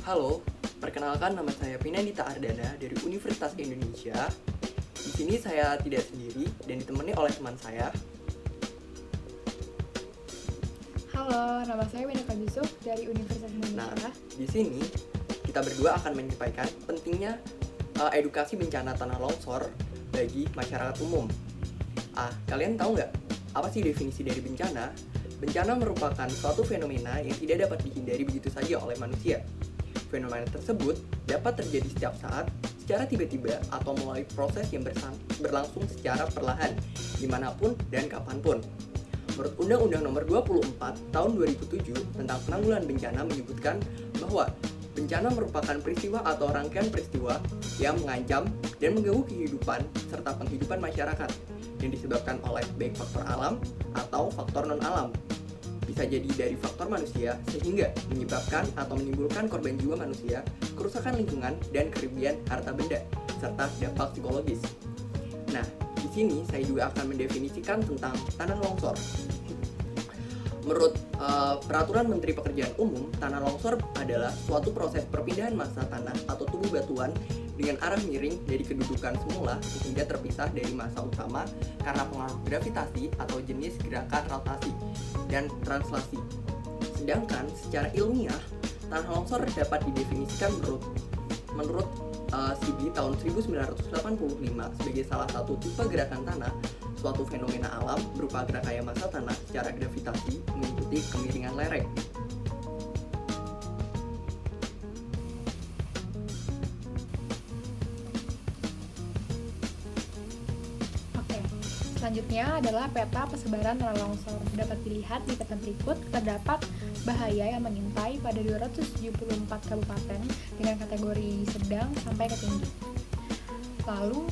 Halo, perkenalkan nama saya Pinandita Ardana dari Universitas Indonesia. Di sini saya tidak sendiri dan ditemani oleh teman saya. Halo, nama saya Winaka Yusuf dari Universitas Nah, Indonesia. di sini kita berdua akan menyampaikan pentingnya edukasi bencana tanah longsor bagi masyarakat umum. Kalian tahu nggak apa sih definisi dari bencana? Bencana merupakan suatu fenomena yang tidak dapat dihindari begitu saja oleh manusia. Fenomena tersebut dapat terjadi setiap saat, secara tiba-tiba, atau melalui proses yang berlangsung secara perlahan, dimanapun dan kapanpun. Menurut Undang-Undang Nomor 24 Tahun 2007 tentang Penanggulangan Bencana menyebutkan bahwa bencana merupakan peristiwa atau rangkaian peristiwa yang mengancam dan mengganggu kehidupan serta penghidupan masyarakat yang disebabkan oleh baik faktor alam atau faktor non-alam. Bisa jadi dari faktor manusia sehingga menyebabkan atau menimbulkan korban jiwa manusia, kerusakan lingkungan, dan kerugian harta benda, serta dampak psikologis. Nah, di sini saya juga akan mendefinisikan tentang tanah longsor. Menurut Peraturan Menteri Pekerjaan Umum, tanah longsor adalah suatu proses perpindahan massa tanah atau tubuh batuan dengan arah miring dari kedudukan semula sehingga terpisah dari massa utama karena pengaruh gravitasi atau jenis gerakan rotasi dan translasi. Sedangkan secara ilmiah, tanah longsor dapat didefinisikan menurut Sibi tahun 1985 sebagai salah satu tipe gerakan tanah, suatu fenomena alam berupa geraknya massa tanah secara gravitasi mengikuti kemiringan lereng. Oke, selanjutnya adalah peta persebaran tanah longsor. Dapat dilihat di peta berikut terdapat bahaya yang mengintai pada 274 kabupaten dengan kategori sedang sampai ke tinggi. Lalu,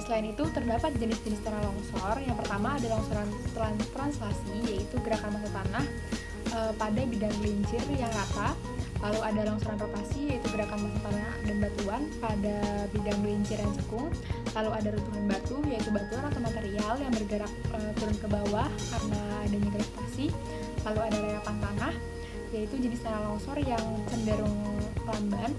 selain itu terdapat jenis-jenis tanah longsor. Yang pertama ada longsoran translasi, yaitu gerakan massa tanah pada bidang gelincir yang rata. Lalu ada longsoran rotasi, yaitu gerakan massa tanah dan batuan pada bidang gelincir yang cekung. Lalu ada runtuhan batu, yaitu batuan atau material yang bergerak turun ke bawah karena adanya gravitasi. Lalu ada reapan tanah, yaitu jenis tanah longsor yang cenderung lamban.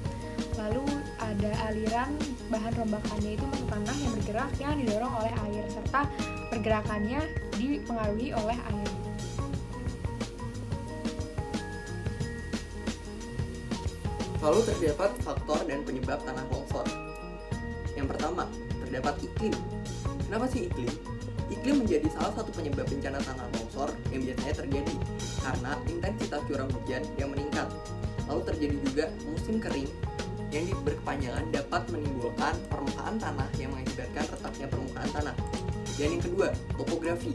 Lalu ada aliran bahan rombakannya, yaitu massa tanah yang bergerak yang didorong oleh air serta pergerakannya dipengaruhi oleh air. Lalu terdapat faktor dan penyebab tanah longsor. Yang pertama, terdapat iklim. Kenapa sih iklim? Iklim menjadi salah satu penyebab bencana tanah longsor yang biasanya terjadi karena intensitas curah hujan yang meningkat. Lalu terjadi juga musim kering yang berkepanjangan dapat menimbulkan permukaan tanah yang mengakibatkan retaknya permukaan tanah. Dan yang kedua, topografi.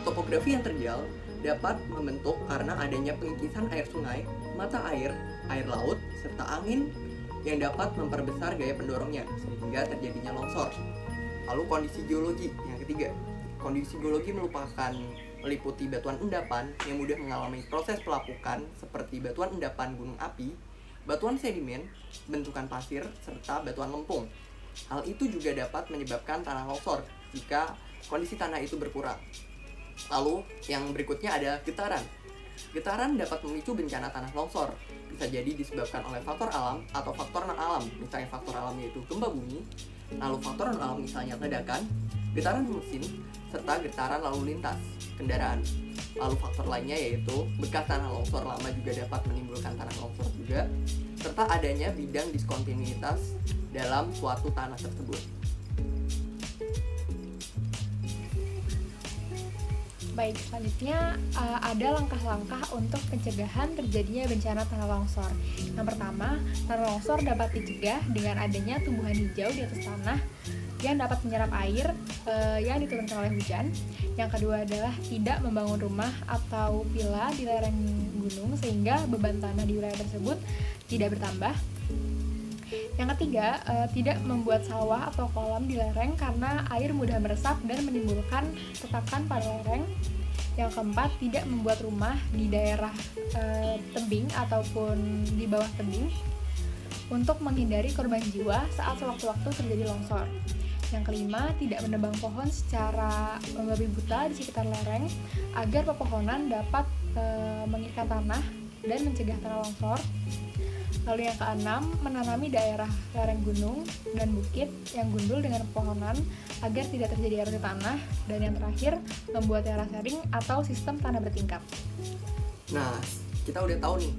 Topografi yang terjal dapat membentuk karena adanya pengikisan air sungai, mata air, air laut, serta angin yang dapat memperbesar gaya pendorongnya sehingga terjadinya longsor. Lalu kondisi geologi yang ketiga. Kondisi geologi meliputi batuan endapan yang mudah mengalami proses pelapukan seperti batuan endapan gunung api, batuan sedimen, bentukan pasir, serta batuan lempung. Hal itu juga dapat menyebabkan tanah longsor jika kondisi tanah itu berkurang. Lalu yang berikutnya ada getaran. Getaran dapat memicu bencana tanah longsor. Bisa jadi disebabkan oleh faktor alam atau faktor non-alam. Misalnya faktor alam yaitu gempa bumi, lalu faktor non-alam misalnya ledakan, getaran mesin, serta getaran lalu lintas kendaraan. Lalu faktor lainnya yaitu bekas tanah longsor lama juga dapat menimbulkan tanah longsor juga, serta adanya bidang diskontinuitas dalam suatu tanah tersebut. Baik, selanjutnya ada langkah-langkah untuk pencegahan terjadinya bencana tanah longsor. Yang pertama, tanah longsor dapat dicegah dengan adanya tumbuhan hijau di atas tanah yang dapat menyerap air yang diturunkan oleh hujan. Yang kedua adalah tidak membangun rumah atau villa di lereng gunung sehingga beban tanah di wilayah tersebut tidak bertambah. Yang ketiga, tidak membuat sawah atau kolam di lereng karena air mudah meresap dan menimbulkan retakan pada lereng. Yang keempat, tidak membuat rumah di daerah tebing ataupun di bawah tebing untuk menghindari korban jiwa saat sewaktu-waktu terjadi longsor. Yang kelima, tidak menebang pohon secara membabi buta di sekitar lereng agar pepohonan dapat mengikat tanah dan mencegah tanah longsor. Lalu yang keenam, menanami daerah lereng gunung dan bukit yang gundul dengan pepohonan agar tidak terjadi erosi tanah. Dan yang terakhir, membuat terasering atau sistem tanah bertingkat. Nah, kita udah tahu nih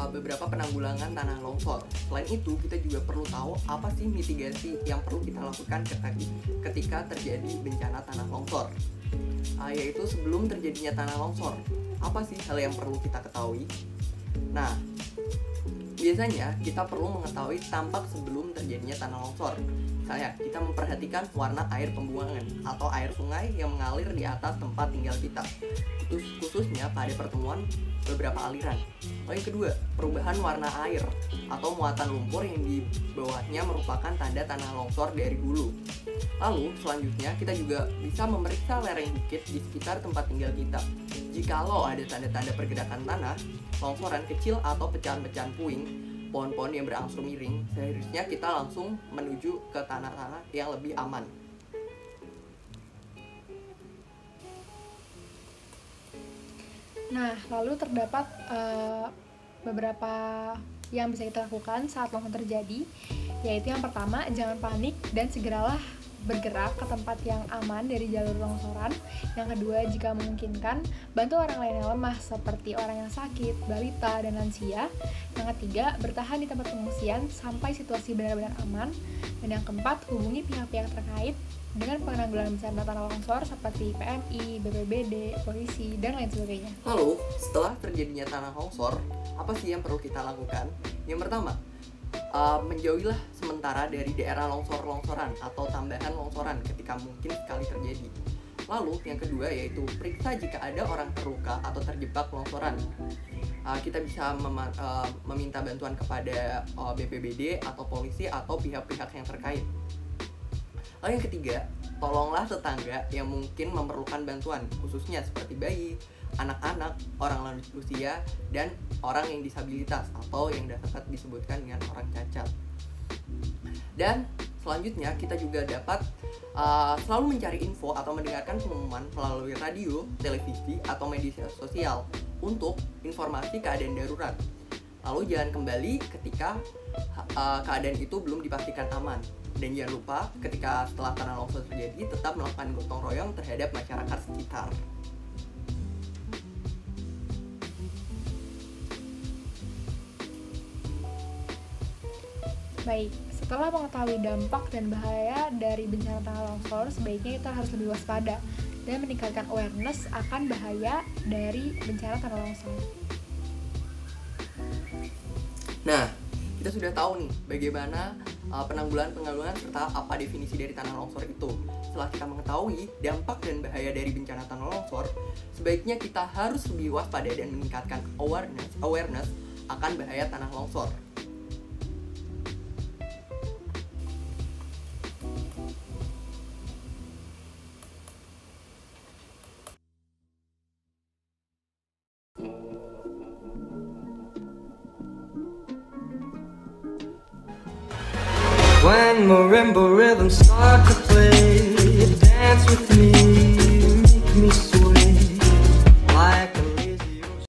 beberapa penanggulangan tanah longsor. Selain itu, kita juga perlu tahu apa sih mitigasi yang perlu kita lakukan ketika terjadi bencana tanah longsor. Yaitu sebelum terjadinya tanah longsor, apa sih hal yang perlu kita ketahui? Nah, biasanya kita perlu mengetahui tampak sebelum terjadinya tanah longsor. Misalnya, kita memperhatikan warna air pembuangan atau air sungai yang mengalir di atas tempat tinggal kita, khususnya pada pertemuan beberapa aliran. Lalu yang kedua, perubahan warna air atau muatan lumpur yang di bawahnya merupakan tanda tanah longsor dari hulu. Lalu selanjutnya kita juga bisa memeriksa lereng bukit di sekitar tempat tinggal kita. Jikalau ada tanda-tanda pergerakan tanah, longsoran kecil atau pecahan-pecahan puing, pohon-pohon yang berangsur miring, seharusnya kita langsung menuju ke tanah-tanah yang lebih aman. Nah, lalu terdapat beberapa yang bisa kita lakukan saat longsor terjadi, yaitu yang pertama, jangan panik dan segeralah bergerak ke tempat yang aman dari jalur longsoran. Yang kedua, jika memungkinkan, bantu orang lain yang lemah seperti orang yang sakit, balita, dan lansia. Yang ketiga, bertahan di tempat pengungsian sampai situasi benar-benar aman. Dan yang keempat, hubungi pihak-pihak terkait dengan penanggulangan bencana tanah longsor seperti PMI, BPBD, polisi, dan lain sebagainya. Lalu, setelah terjadinya tanah longsor, apa sih yang perlu kita lakukan? Yang pertama, menjauhilah sementara dari daerah longsor-longsoran atau tambahan longsoran ketika mungkin sekali terjadi. Lalu yang kedua yaitu periksa jika ada orang terluka atau terjebak longsoran. Kita bisa meminta bantuan kepada BPBD atau polisi atau pihak-pihak yang terkait. Lalu yang ketiga, tolonglah tetangga yang mungkin memerlukan bantuan, khususnya seperti bayi, anak-anak, orang lanjut usia, dan orang yang disabilitas atau yang dapat disebutkan dengan orang cacat. Dan selanjutnya kita juga dapat selalu mencari info atau mendengarkan pengumuman melalui radio, televisi, atau media sosial untuk informasi keadaan darurat. Lalu jangan kembali ketika keadaan itu belum dipastikan aman. Dan jangan lupa ketika setelah tanah longsor terjadi tetap melakukan gotong royong terhadap masyarakat sekitar. Baik, setelah mengetahui dampak dan bahaya dari bencana tanah longsor, sebaiknya kita harus lebih waspada dan meningkatkan awareness akan bahaya dari bencana tanah longsor. Nah, kita sudah tahu nih bagaimana penanggulangan serta apa definisi dari tanah longsor itu. Setelah kita mengetahui dampak dan bahaya dari bencana tanah longsor, sebaiknya kita harus lebih waspada dan meningkatkan awareness akan bahaya tanah longsor. When marimba rhythms start to play, dance with me, make me